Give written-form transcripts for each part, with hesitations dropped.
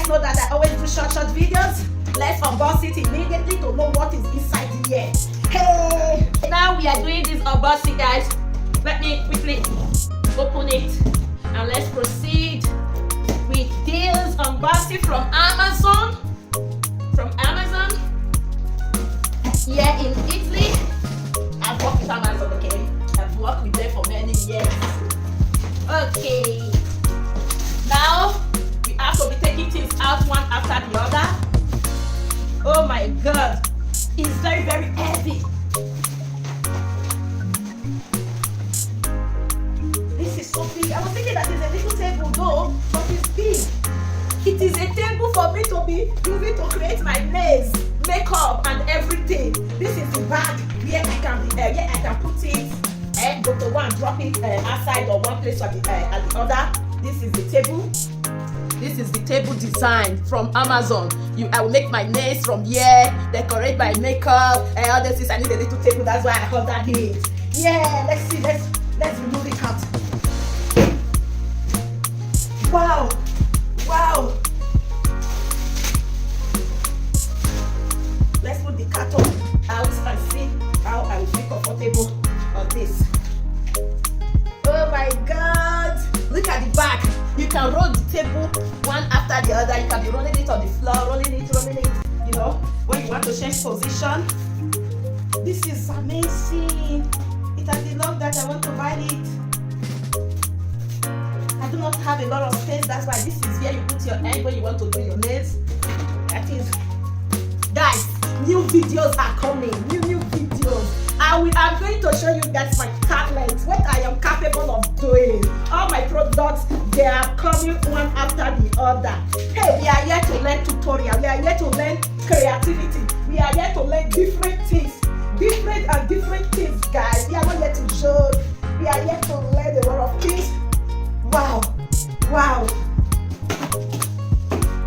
guys know that I always do short videos. Let's unbox it immediately to know what is inside here. Hey! Now we are doing this unboxing, guys. Let me quickly open it and let's proceed with this unboxing from Amazon. Here in Italy. I've worked with Amazon, okay? I've worked with them for many years. Okay. Now we have to be taking things out one after the other. Oh my god. It's very, very heavy. This is so big. I was thinking that it's a little table though, but it's big. It is a table for me to be using to create my nails, makeup, and everything. This is the bag where I can put it and go to one, drop it outside or one place or at the other. This is the table. This is the table design from Amazon. I will make my nails from here, decorate my makeup, and all this. I need a little table. That's why I ordered it. Yeah, let's see. Let's remove it out. Wow. Wow! Let's put the carton out and see how I will feel comfortable on this. Oh my god! Look at the back. You can roll the table one after the other. You can be rolling it on the floor, rolling it. You know, when you want to change position. This is amazing. It has been long that I want to buy it. I do not have a lot of space, that's why this is where you put your hand when you want to do your nails. That is, guys, new videos are coming. New videos. I'm going to show you guys my talent, what I am capable of doing. All my products, they are coming one after the other. Hey, we are here to learn tutorial. We are here to learn creativity. We are here to learn different things, different things, guys. We are not here to joke. We are here to learn a lot of things. Wow.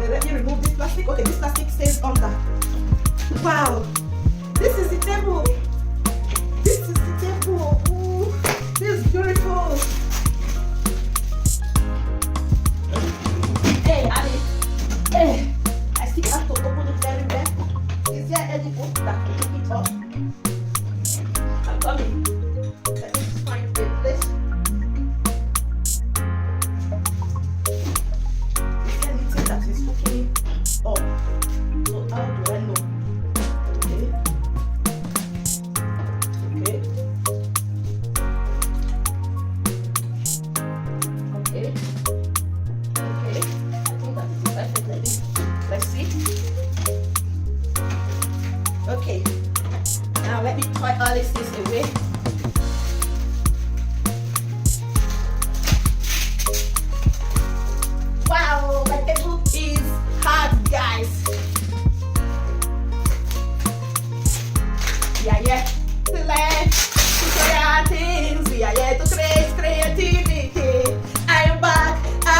Let me remove this plastic. Okay, this plastic stays under. Wow. This is the table. Ooh, this is beautiful. Hey, Ali. Hey, I still have to open it very well. Is there any book that can pick it up? I'm coming. Let me find a place. Okay, now let me throw all these things away. Wow, my table is hard, guys. We are here to learn tutorial things. We are here to create creativity. I am back. Hey,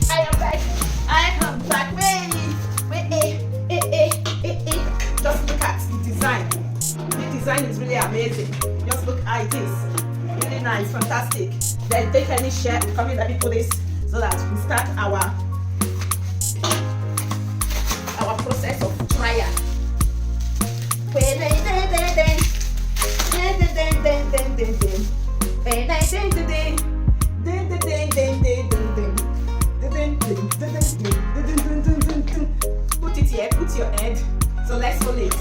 I am back. Wait. Just look at the design. The design is really amazing. Just look how it is. Really nice, fantastic. Then take any share. Come in, let me put this so that we start our process of trial. Put it here, put your head. So let's hold it.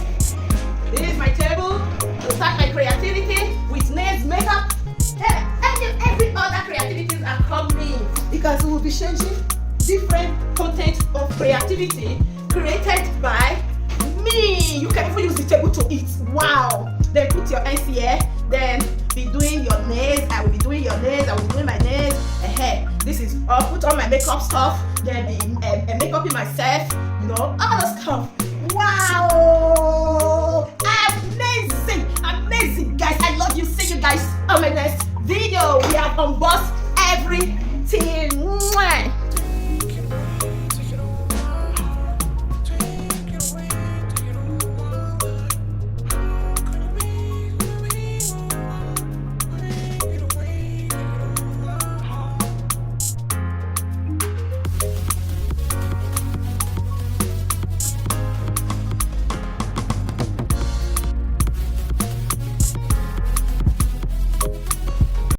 This is my table to start my creativity with nails, makeup, and every other creativities are coming because we will be changing different content of creativity created by me. You can even use the table to eat. Wow. Then put your hands here. Then be doing your nails. I will be doing your nails. I will be doing my nails. This is I'll put on my makeup stuff. Then be makeuping myself. You know, all the stuff. Wow.